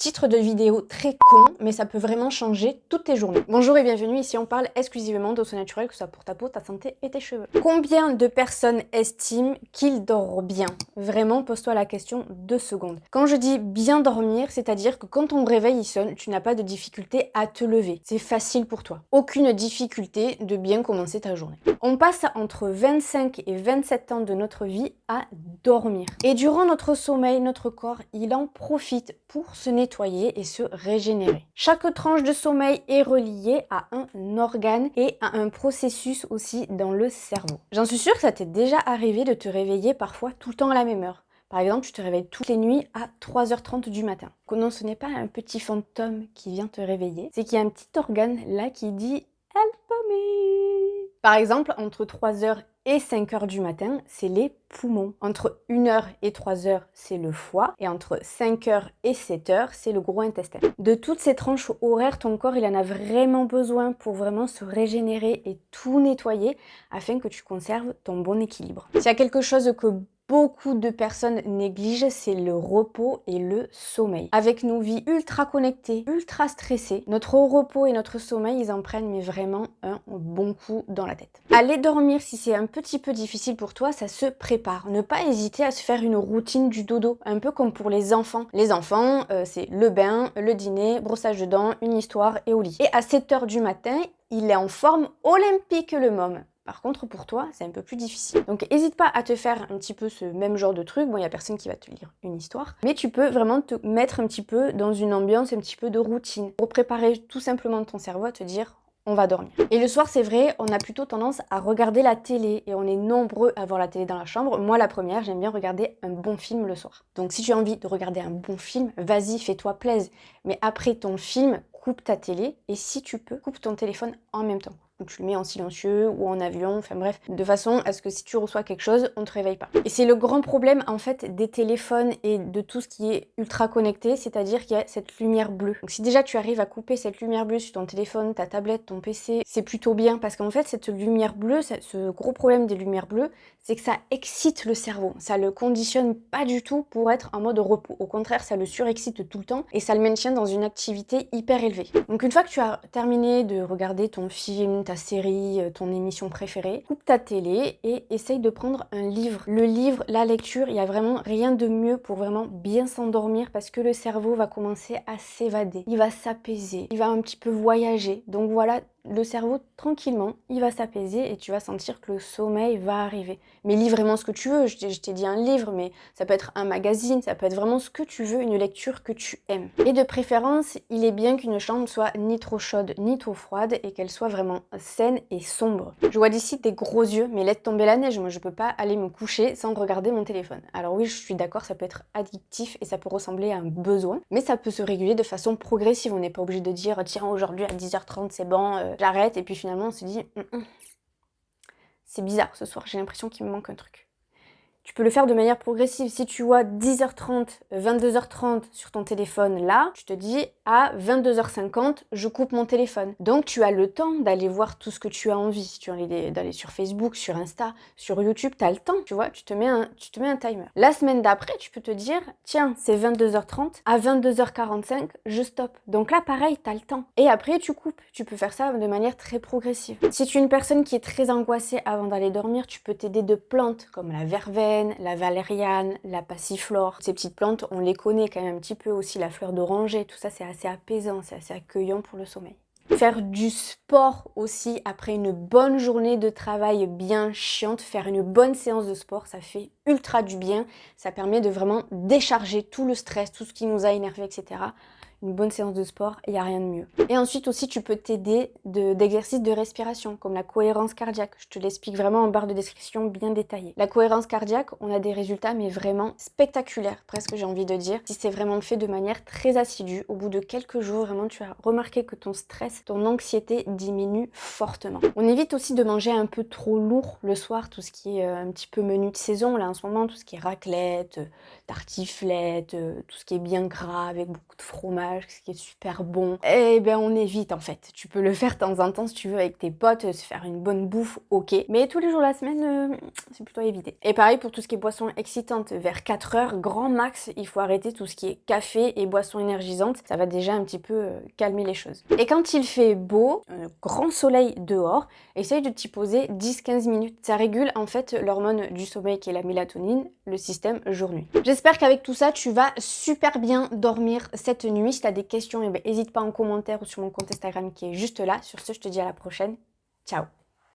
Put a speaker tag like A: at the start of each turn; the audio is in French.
A: Titre de vidéo très con, mais ça peut vraiment changer toutes tes journées. Bonjour et bienvenue, ici on parle exclusivement d'eau naturel, que ce soit pour ta peau, ta santé et tes cheveux. Combien de personnes estiment qu'ils dorment bien? Vraiment, pose-toi la question 2 secondes. Quand je dis bien dormir, c'est-à-dire que quand ton réveil sonne, tu n'as pas de difficulté à te lever. C'est facile pour toi. Aucune difficulté de bien commencer ta journée. On passe entre 25 et 27 ans de notre vie à dormir. Et durant notre sommeil, notre corps, il en profite pour se nettoyer et se régénérer. Chaque tranche de sommeil est reliée à un organe et à un processus aussi dans le cerveau. J'en suis sûre que ça t'est déjà arrivé de te réveiller parfois tout le temps à la même heure. Par exemple, tu te réveilles toutes les nuits à 3h30 du matin. Non, ce n'est pas un petit fantôme qui vient te réveiller, c'est qu'il y a un petit organe là qui dit « Help me ». Par exemple, entre 3h et 5h du matin, c'est les poumons. Entre 1h et 3h, c'est le foie. Et entre 5h et 7h, c'est le gros intestin. De toutes ces tranches horaires, ton corps, il en a vraiment besoin pour vraiment se régénérer et tout nettoyer afin que tu conserves ton bon équilibre. S'il y a quelque chose que beaucoup de personnes négligent, c'est le repos et le sommeil. Avec nos vies ultra connectées, ultra stressées, notre repos et notre sommeil, ils en prennent mais vraiment un bon coup dans la tête. Aller dormir, si c'est un petit peu difficile pour toi, ça se prépare. Ne pas hésiter à se faire une routine du dodo, un peu comme pour les enfants. Les enfants, c'est le bain, le dîner, brossage de dents, une histoire et au lit. Et à 7h du matin, il est en forme olympique le môme. Par contre, pour toi, c'est un peu plus difficile. Donc, n'hésite pas à te faire un petit peu ce même genre de truc. Bon, il n'y a personne qui va te lire une histoire. Mais tu peux vraiment te mettre un petit peu dans une ambiance, un petit peu de routine. Pour préparer tout simplement ton cerveau à te dire on va dormir. Et le soir, c'est vrai, on a plutôt tendance à regarder la télé. Et on est nombreux à voir la télé dans la chambre. Moi, la première, j'aime bien regarder un bon film le soir. Donc, si tu as envie de regarder un bon film, vas-y, fais-toi plaisir. Mais après ton film, coupe ta télé. Et si tu peux, coupe ton téléphone en même temps. Ou tu le mets en silencieux ou en avion, enfin bref, de façon à ce que si tu reçois quelque chose, on ne te réveille pas. Et c'est le grand problème en fait des téléphones et de tout ce qui est ultra connecté, c'est-à-dire qu'il y a cette lumière bleue. Donc si déjà tu arrives à couper cette lumière bleue sur ton téléphone, ta tablette, ton PC, c'est plutôt bien parce qu'en fait cette lumière bleue, ce gros problème des lumières bleues, c'est que ça excite le cerveau. Ça le conditionne pas du tout pour être en mode repos. Au contraire, ça le surexcite tout le temps et ça le maintient dans une activité hyper élevée. Donc une fois que tu as terminé de regarder ton film, ta série, ton émission préférée, coupe ta télé et essaye de prendre un livre. Le livre, la lecture, il n'y a vraiment rien de mieux pour vraiment bien s'endormir parce que le cerveau va commencer à s'évader. Il va s'apaiser, il va un petit peu voyager. Donc voilà, le cerveau, tranquillement, il va s'apaiser et tu vas sentir que le sommeil va arriver. Mais lis vraiment ce que tu veux. Je t'ai dit un livre, mais ça peut être un magazine, ça peut être vraiment ce que tu veux, une lecture que tu aimes. Et de préférence, il est bien qu'une chambre soit ni trop chaude ni trop froide et qu'elle soit vraiment saine et sombre. Je vois d'ici des gros yeux, mais laisse tomber la neige. Moi, je peux pas aller me coucher sans regarder mon téléphone. Alors oui, je suis d'accord, ça peut être addictif et ça peut ressembler à un besoin, mais ça peut se réguler de façon progressive. On n'est pas obligé de dire, tiens, aujourd'hui à 10h30, c'est bon, j'arrête, et puis finalement on se dit c'est bizarre ce soir, j'ai l'impression qu'il me manque un truc. Tu peux le faire de manière progressive. Si tu vois 10h30, 22h30 sur ton téléphone là, tu te dis à 22h50, je coupe mon téléphone. Donc tu as le temps d'aller voir tout ce que tu as envie. Si tu as envie d'aller sur Facebook, sur Insta, sur YouTube, tu as le temps, tu vois, tu te mets un timer. La semaine d'après, tu peux te dire, tiens, c'est 22h30, à 22h45, je stoppe. Donc là, pareil, tu as le temps. Et après, tu coupes. Tu peux faire ça de manière très progressive. Si tu es une personne qui est très angoissée avant d'aller dormir, tu peux t'aider de plantes comme la verveine, la valériane, la passiflore. Ces petites plantes, on les connaît quand même un petit peu aussi, la fleur d'oranger, tout ça c'est assez apaisant, c'est assez accueillant pour le sommeil. Faire du sport aussi après une bonne journée de travail bien chiante, faire une bonne séance de sport, ça fait ultra du bien, ça permet de vraiment décharger tout le stress, tout ce qui nous a énervé, etc. Une bonne séance de sport, il n'y a rien de mieux. Et ensuite aussi, tu peux t'aider d'exercices de respiration, comme la cohérence cardiaque. Je te l'explique vraiment en barre de description bien détaillée. La cohérence cardiaque, on a des résultats, mais vraiment spectaculaires, presque j'ai envie de dire. Si c'est vraiment fait de manière très assidue, au bout de quelques jours, vraiment, tu as remarqué que ton stress, ton anxiété diminue fortement. On évite aussi de manger un peu trop lourd le soir, tout ce qui est un petit peu menu de saison. Là, ce moment, tout ce qui est raclette, tartiflette, tout ce qui est bien gras avec beaucoup de fromage, ce qui est super bon, eh ben on évite en fait. Tu peux le faire de temps en temps si tu veux avec tes potes, se faire une bonne bouffe, ok. Mais tous les jours de la semaine, c'est plutôt à éviter. Et pareil pour tout ce qui est boisson excitante, vers 4 heures, grand max, il faut arrêter tout ce qui est café et boisson énergisante. Ça va déjà un petit peu calmer les choses. Et quand il fait beau, grand soleil dehors, essaye de t'y poser 10-15 minutes. Ça régule en fait l'hormone du sommeil qui est la mélatonine, le système jour-nuit. J'espère qu'avec tout ça, tu vas super bien dormir cette nuit. Si tu as des questions, n'hésite pas en commentaire ou sur mon compte Instagram qui est juste là. Sur ce, je te dis à la prochaine. Ciao!